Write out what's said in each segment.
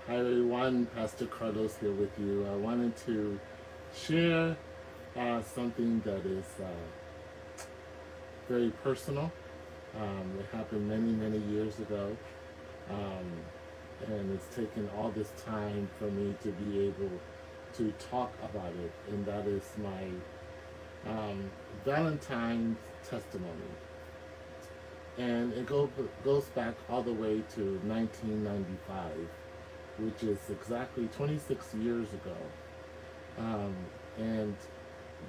Hi everyone, Pastor Carlos here with you. I wanted to share something that is very personal. It happened many years ago, um, and it's taken all this time for me to be able to talk about it, and that is my Valentine's testimony. And it goes back all the way to 1995, which is exactly 26 years ago. Um, and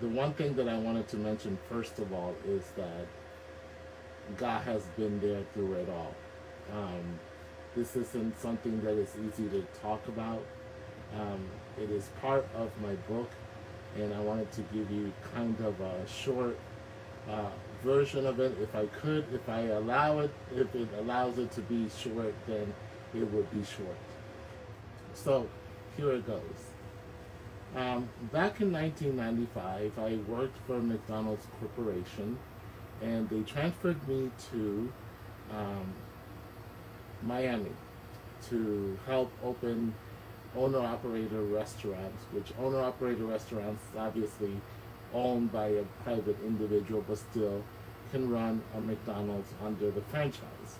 the one thing that I wanted to mention first of all is that God has been there through it all. Um, this isn't something that is easy to talk about. Um, it is part of my book, and I wanted to give you kind of a short uh, version of it. If I could, if I allow it, if it allows it to be short, then it would be short. So here it goes. Back in 1995, I worked for McDonald's Corporation, and they transferred me to um, Miami to help open owner-operator restaurants, which owner-operator restaurants is obviously owned by a private individual, but still can run a McDonald's under the franchise.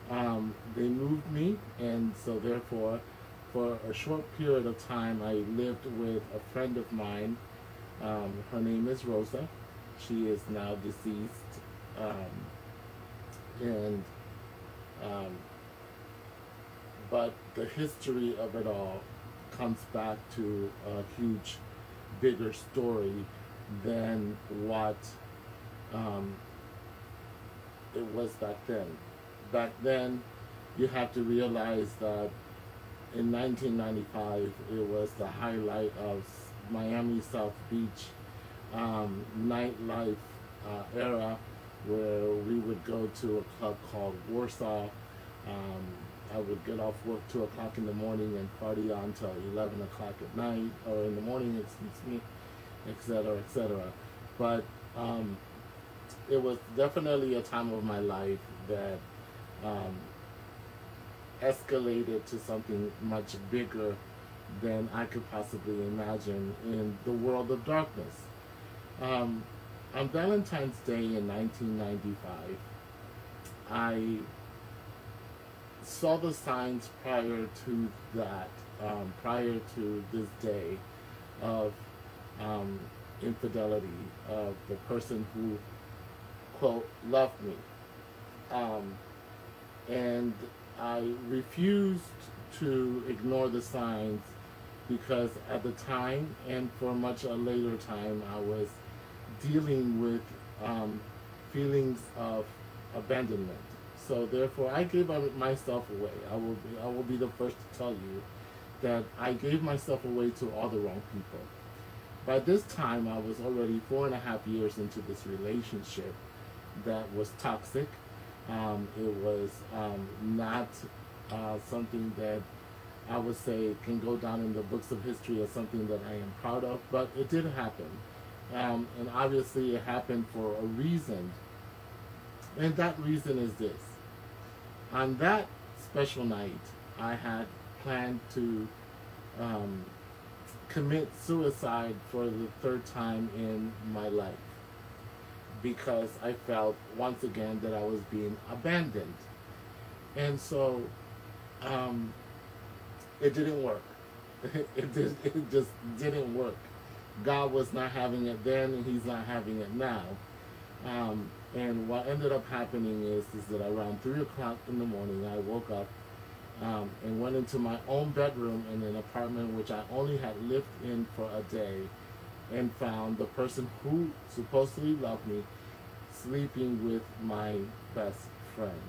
They moved me, and so therefore, for a short period of time, I lived with a friend of mine. Her name is Rosa. She is now deceased, and um, but the history of it all comes back to a huge, bigger story than what um, it was back then. Back then, you have to realize that in 1995, it was the highlight of Miami South Beach nightlife era, where we would go to a club called Warsaw. I would get off work 2 o'clock in the morning and party on till 11 o'clock at night, or in the morning, excuse me, etc., etc. But it was definitely a time of my life that um, escalated to something much bigger than I could possibly imagine in the world of darkness. Um, on Valentine's Day in 1995, I saw the signs prior to that, prior to this day, of um, infidelity, of the person who, quote, loved me. Um, and I refused to ignore the signs because at the time, and for much a later time, I was dealing with feelings of abandonment. So therefore, I gave myself away. I will be the first to tell you that I gave myself away to all the wrong people. By this time, I was already 4.5 years into this relationship that was toxic. It was not something that I would say can go down in the books of history as something that I am proud of, but it did happen. And obviously it happened for a reason. And that reason is this. On that special night, I had planned to um, commit suicide for the third time in my life, because I felt once again that I was being abandoned. And so um, it didn't work. It just didn't work. God was not having it then, and He's not having it now. And what ended up happening is that around 3 o'clock in the morning, I woke up and went into my own bedroom in an apartment which I only had lived in for a day, and found the person who supposedly loved me sleeping with my best friend.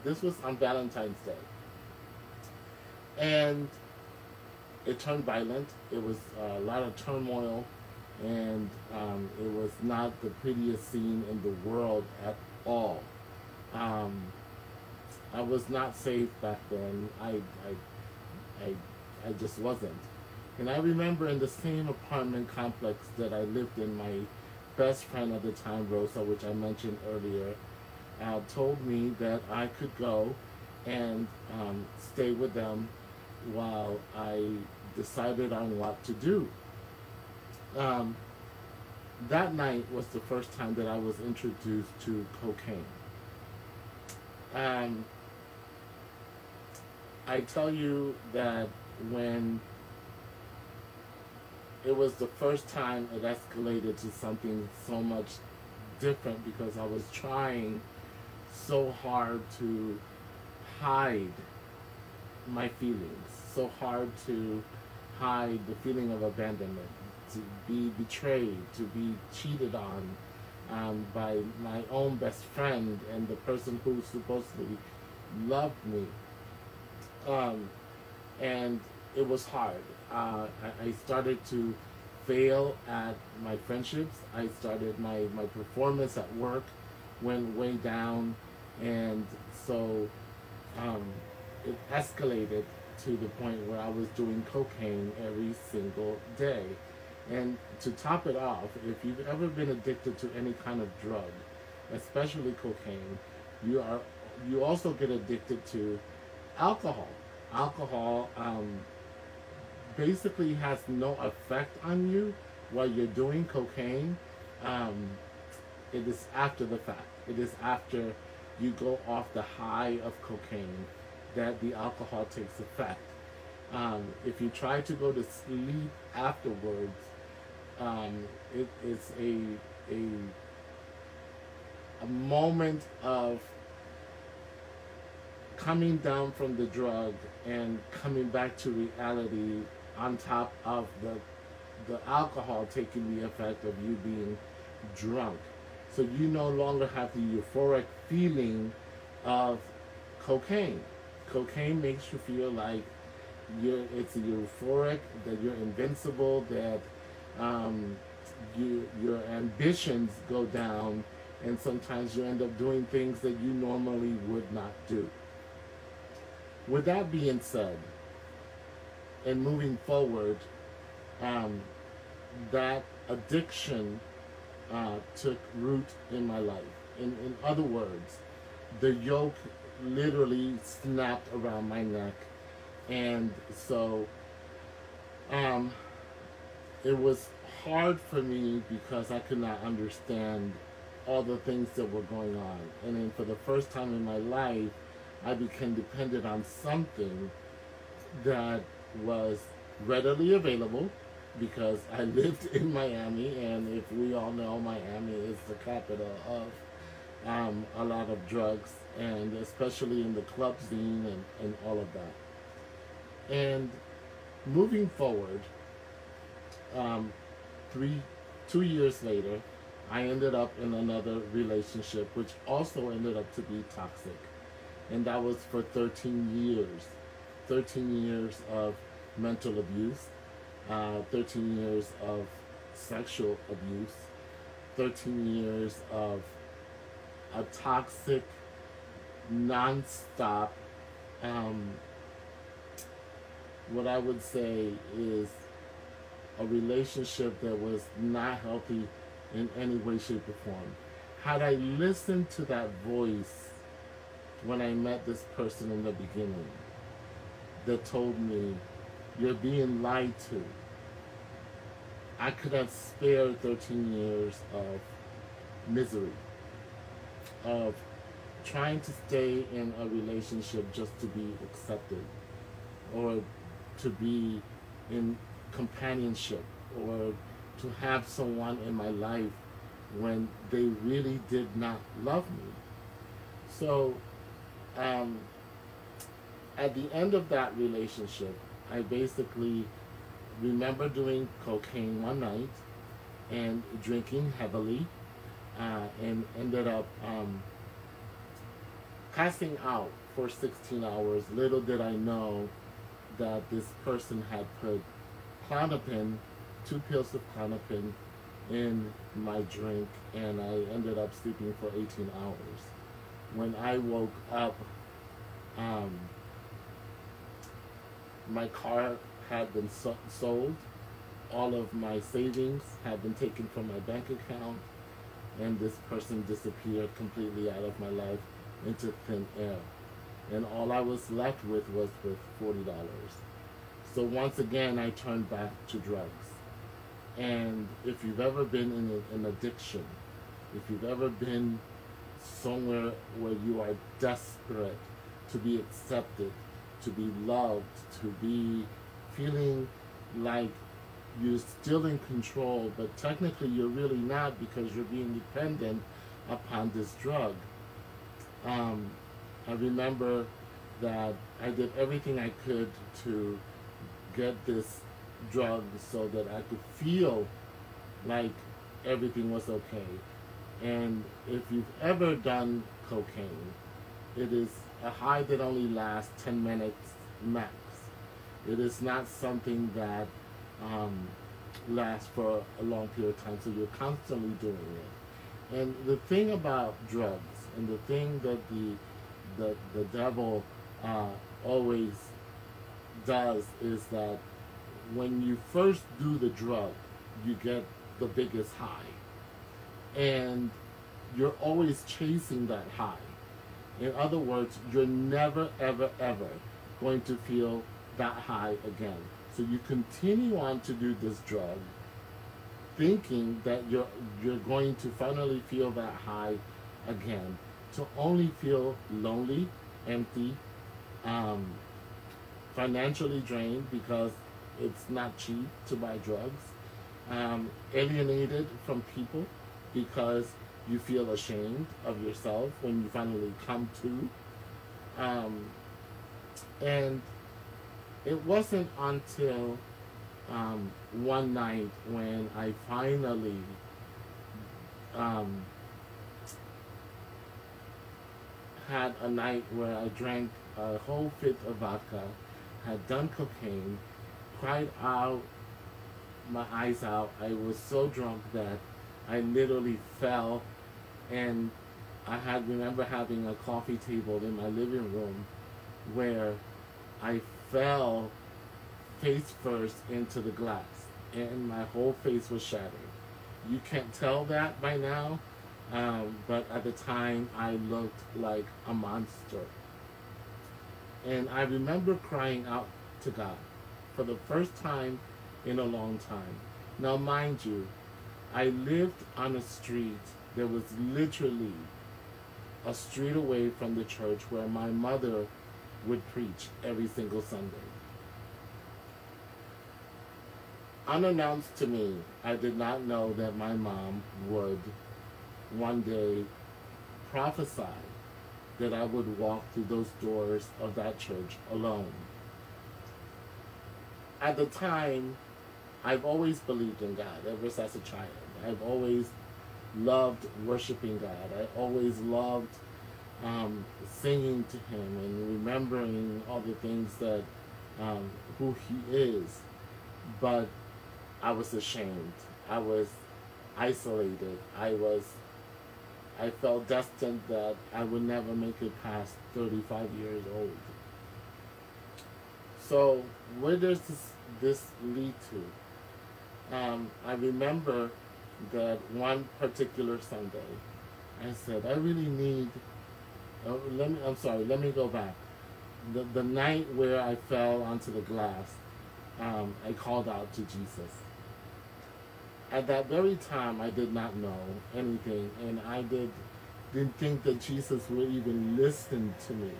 This was on Valentine's Day. And it turned violent. It was a lot of turmoil, and it was not the prettiest scene in the world at all. Um, I was not safe back then. I just wasn't. And I remember in the same apartment complex that I lived in, my best friend at the time, Rosa, which I mentioned earlier, told me that I could go and stay with them while I decided on what to do. Um, that night was the first time that I was introduced to cocaine. Um, I tell you that when it was the first time it escalated to something so much different because I was trying so hard to hide my feelings, so hard to hide the feeling of abandonment, to be betrayed, to be cheated on by my own best friend and the person who supposedly loved me. Um, and it was hard. I started to fail at my friendships. I started my performance at work went way down, and so um, it escalated to the point where I was doing cocaine every single day. And to top it off, if you've ever been addicted to any kind of drug, especially cocaine, you also get addicted to alcohol. Alcohol basically has no effect on you while you're doing cocaine. Um, it is after the fact. It is after you go off the high of cocaine that the alcohol takes effect. If you try to go to sleep afterwards, it is a moment of coming down from the drug and coming back to reality on top of the alcohol taking the effect of you being drunk. So you no longer have the euphoric feeling of cocaine. Cocaine makes you feel like it's euphoric, that you're invincible, that your ambitions go down, and sometimes you end up doing things that you normally would not do. With that being said, and moving forward, that addiction took root in my life. In other words, the yoke literally snapped around my neck, and so it was hard for me because I could not understand all the things that were going on. And then for the first time in my life, I became dependent on something that was readily available because I lived in Miami, and if we all know, Miami is the capital of a lot of drugs, and especially in the club scene and all of that. And moving forward, 2 years later, I ended up in another relationship, which also ended up to be toxic. And that was for 13 years. 13 years of mental abuse, 13 years of sexual abuse, 13 years of a toxic, non-stop, what I would say is a relationship that was not healthy in any way, shape, or form. Had I listened to that voice when I met this person in the beginning that told me, you're being lied to, I could have spared 13 years of misery, of trying to stay in a relationship just to be accepted, or to be in companionship, or to have someone in my life when they really did not love me. So at the end of that relationship, I basically remember doing cocaine one night and drinking heavily, and ended up passing out for 16 hours. Little did I know that this person had put Klonopin, 2 pills of Klonopin, in my drink, and I ended up sleeping for 18 hours. When I woke up, my car had been sold, all of my savings had been taken from my bank account, and this person disappeared completely out of my life into thin air. and all I was left with was $40. So once again, I turned back to drugs. And if you've ever been in an addiction, if you've ever been somewhere where you are desperate to be accepted, to be loved, to be feeling like you're still in control, but technically you're really not because you're being dependent upon this drug. I remember that I did everything I could to get this drug so that I could feel like everything was okay. And if you've ever done cocaine, it is a high that only lasts 10 minutes max. It is not something that lasts for a long period of time, so you're constantly doing it. And the thing about drugs, and the thing that the devil always does, is that when you first do the drug, you get the biggest high. And you're always chasing that high. In other words, you're never, ever, ever going to feel that high again. So you continue on to do this drug, thinking that you're going to finally feel that high again, to only feel lonely, empty, financially drained because it's not cheap to buy drugs, alienated from people because you feel ashamed of yourself when you finally come to. And it wasn't until one night when I finally had a night where I drank a whole fifth of vodka, had done cocaine, cried out my eyes out. I was so drunk that I literally fell, and I remember having a coffee table in my living room where I fell face first into the glass, and my whole face was shattered. You can't tell that by now, but at the time I looked like a monster. And I remember crying out to God for the first time in a long time. Now mind you, I lived on a street that was literally a street away from the church where my mother would preach every single Sunday. Unannounced to me, I did not know that my mom would one day prophesy that I would walk through those doors of that church alone. At the time, I've always believed in God ever since a child. I've always loved worshiping God. I always loved singing to Him and remembering all the things that who He is. But I was ashamed. I was isolated. I felt destined that I would never make it past 35 years old. So where does this lead to? I remember that one particular Sunday, I said, I really need, let me go back. The night where I fell onto the glass, I called out to Jesus. At that very time, I did not know anything, and I didn't think that Jesus would even listen to me.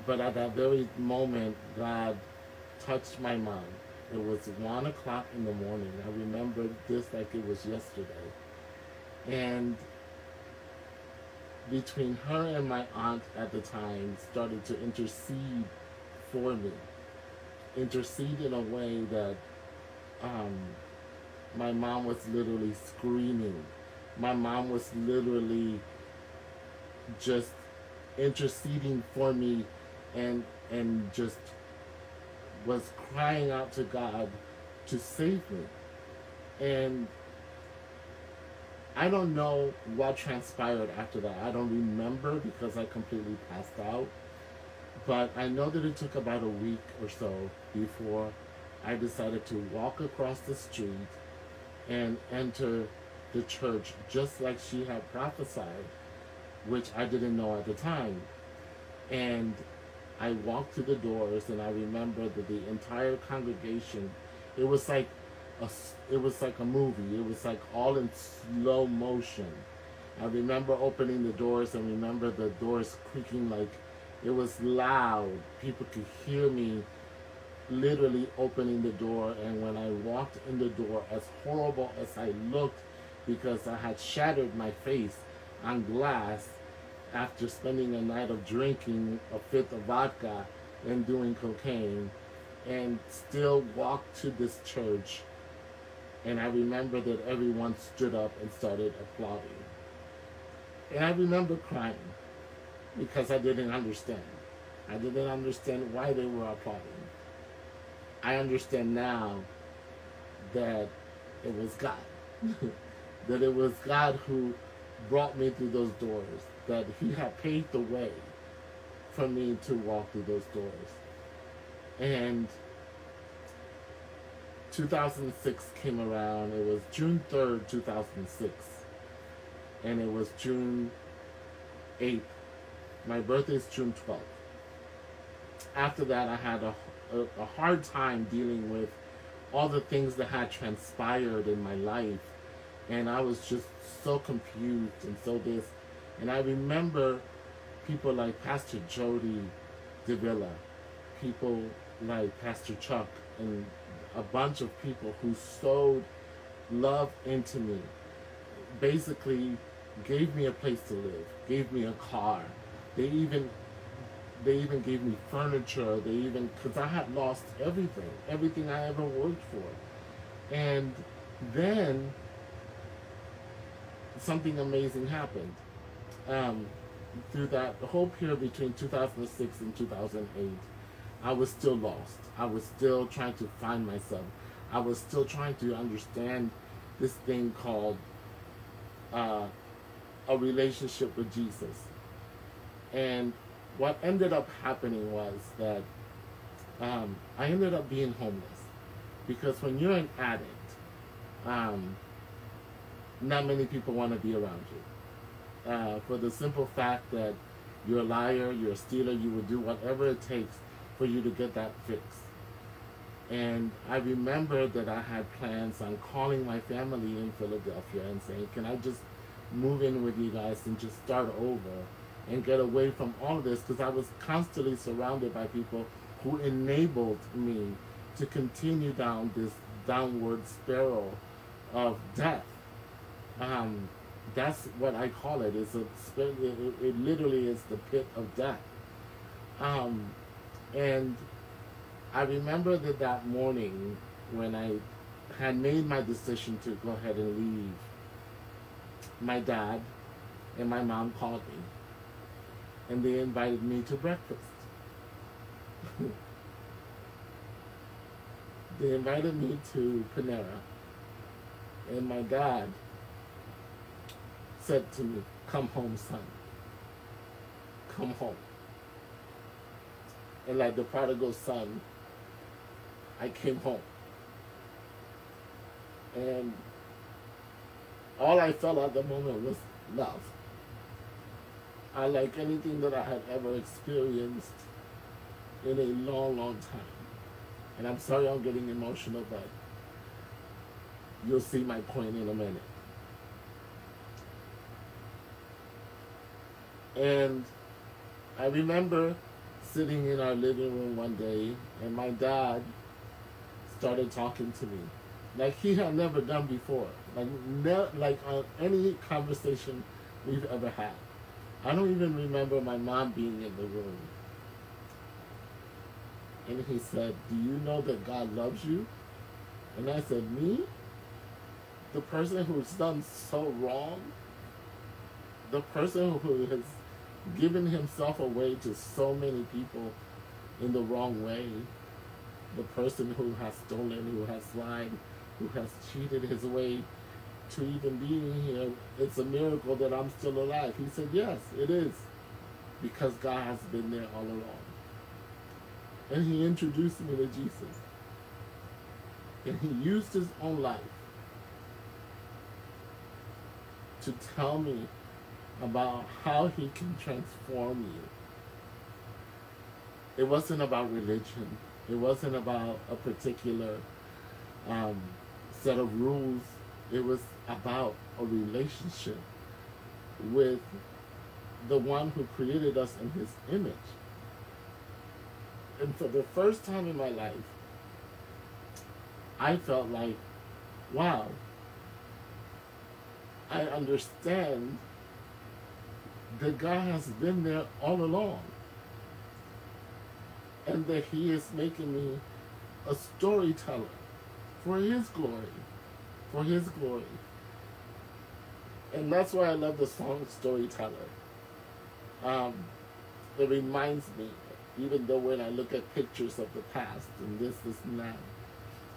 But at that very moment, God touched my mind. It was 1 o'clock in the morning. I remember this like it was yesterday. And between her and my aunt at the time started to intercede for me. Intercede in a way that my mom was literally screaming. My mom was literally just interceding for me and just was crying out to God to save me. And I don't know what transpired after that. I don't remember because I completely passed out. But I know that it took about a week or so before I decided to walk across the street and enter the church just like she had prophesied, which I didn't know at the time. And I walked to the doors, and I remember that the entire congregation, it was like it was like a movie. It was like all in slow motion. I remember opening the doors, and remember the doors creaking like it was loud. People could hear me literally opening the door. And when I walked in the door, as horrible as I looked, because I had shattered my face on glass after spending a night of drinking a fifth of vodka and doing cocaine, and still walked to this church. And I remember that everyone stood up and started applauding. And I remember crying because I didn't understand. I didn't understand why they were applauding. I understand now that it was God. That it was God who brought me through those doors. That He had paved the way for me to walk through those doors. And 2006 came around. It was June 3rd, 2006. And it was June 8th. My birthday is June 12th. After that, I had a hard time dealing with all the things that had transpired in my life. And I was just so confused and so this. And I remember people like Pastor Jody DeVilla, people like Pastor Chuck, and a bunch of people who sowed love into me. Basically gave me a place to live, gave me a car. They even gave me furniture. Because I had lost everything I ever worked for. And then something amazing happened. Through that whole period between 2006 and 2008, I was still lost. I was still trying to find myself. I was still trying to understand this thing called a relationship with Jesus. And what ended up happening was that I ended up being homeless. Because when you're an addict, not many people want to be around you. For the simple fact that you're a liar, you're a stealer, you will do whatever it takes for you to get that fix. And I remember that I had plans on calling my family in Philadelphia and saying, can I just move in with you guys and just start over and get away from all of this? Because I was constantly surrounded by people who enabled me to continue down this downward spiral of death. That's what I call it. It literally is the pit of death. And I remember that morning when I had made my decision to go ahead and leave, my dad and my mom called me, and they invited me to breakfast. They invited me to Panera, and my dad said to me, come home, son. Come home. And like the prodigal son, I came home. And all I felt at the moment was love. Unlike anything that I had ever experienced in a long, long time. And I'm sorry I'm getting emotional, but you'll see my point in a minute. And I remember sitting in our living room one day, and my dad started talking to me like he had never done before, like on any conversation we've ever had. I don't even remember my mom being in the room. And he said, do you know that God loves you? And I said, me? The person who's done so wrong? The person who has given himself away to so many people in the wrong way? The person who has stolen, who has lied, who has cheated his way to even being here? It's a miracle that I'm still alive. He said, yes, it is. Because God has been there all along. And he introduced me to Jesus. And he used his own life to tell me about how he can transform you. It wasn't about religion. It wasn't about a particular um, set of rules. It was about a relationship with the one who created us in his image. And for the first time in my life, I felt like, wow, I understand that God has been there all along. And that he is making me a storyteller for his glory. For his glory. And that's why I love the song Storyteller. It reminds me, even though when I look at pictures of the past and this and that,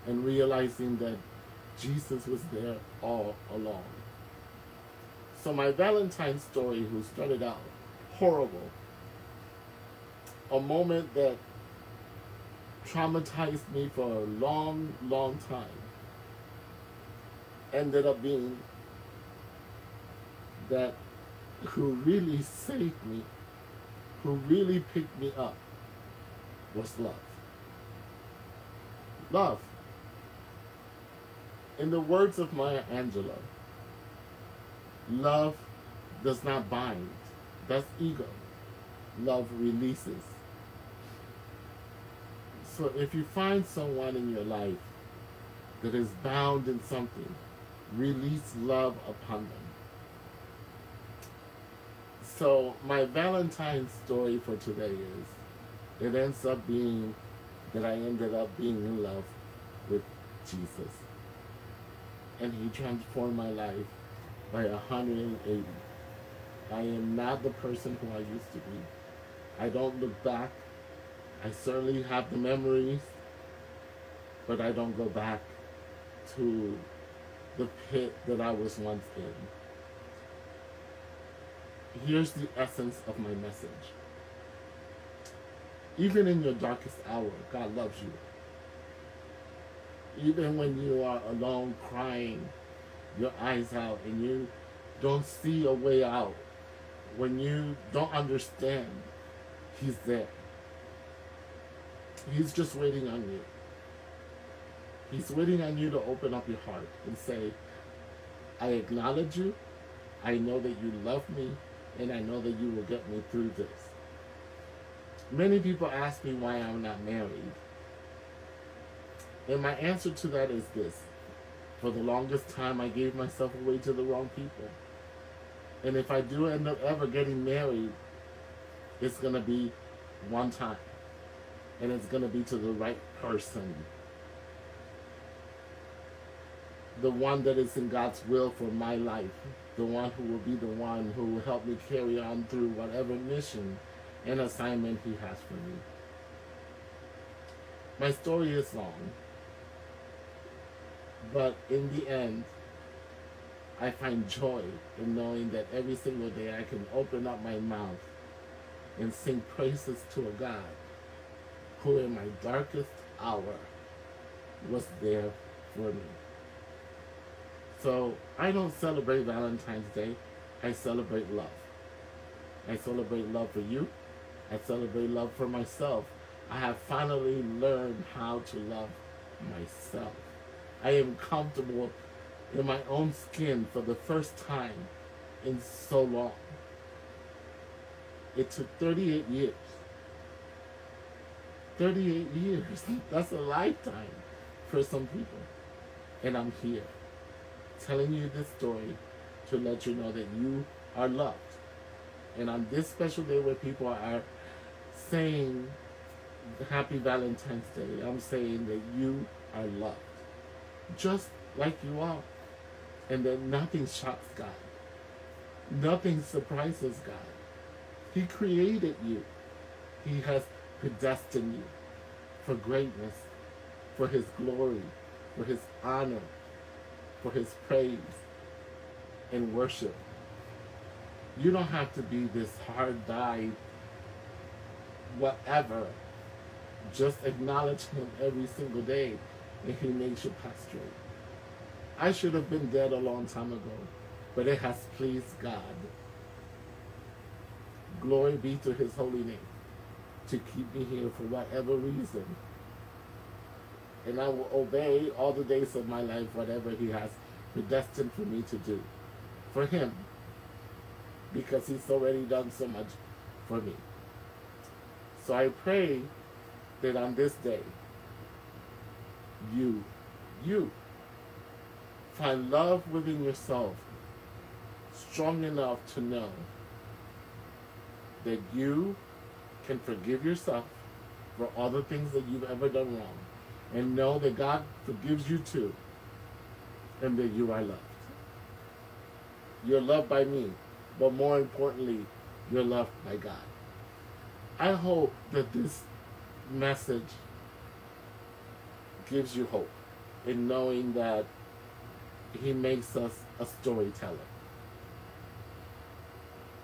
and realizing that Jesus was there all along. So my Valentine story, who started out horrible, a moment that traumatized me for a long, long time, ended up being that who really saved me, who really picked me up, was love. Love. In the words of Maya Angelou, love does not bind. That's ego. Love releases. So if you find someone in your life that is bound in something, release love upon them. So my Valentine's story for today is, it ends up being that I ended up being in love with Jesus. And he transformed my life by 180. I am not the person who I used to be. I don't look back. I certainly have the memories, but I don't go back to the pit that I was once in. Here's the essence of my message. Even in your darkest hour, God loves you. Even when you are alone crying your eyes out and you don't see a way out, when you don't understand, he's there. He's just waiting on you. He's waiting on you to open up your heart and say, I acknowledge you, I know that you love me, and I know that you will get me through this. Many people ask me why I'm not married. And my answer to that is this. For the longest time, I gave myself away to the wrong people. And if I do end up ever getting married, it's going to be one time. And it's going to be to the right person. The one that is in God's will for my life. The one who will be the one who will help me carry on through whatever mission and assignment he has for me. My story is long. But in the end, I find joy in knowing that every single day I can open up my mouth and sing praises to a God who in my darkest hour was there for me. So I don't celebrate Valentine's Day. I celebrate love. I celebrate love for you. I celebrate love for myself. I have finally learned how to love myself. I am comfortable in my own skin for the first time in so long. It took 38 years. 38 years. That's a lifetime for some people. And I'm here telling you this story to let you know that you are loved. And on this special day where people are saying Happy Valentine's Day, I'm saying that you are loved. Just like you are. And that nothing shocks God. Nothing surprises God. He created you. He has predestined you for greatness, for his glory, for his honor, for his praise and worship. You don't have to be this hard-died whatever. Just acknowledge him every single day and he makes you prostrate. I should have been dead a long time ago, but it has pleased God. Glory be to his holy name. to keep me here for whatever reason. And I will obey all the days of my life, whatever He has predestined for me to do for Him, because He's already done so much for me. So I pray that on this day, you find love within yourself strong enough to know that you can forgive yourself for all the things that you've ever done wrong, and know that God forgives you too, and that you are loved. You're loved by me, but more importantly, you're loved by God. I hope that this message gives you hope in knowing that He makes us a storyteller.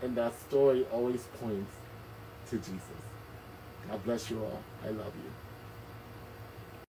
And that story always points to Jesus. God bless you all. I love you.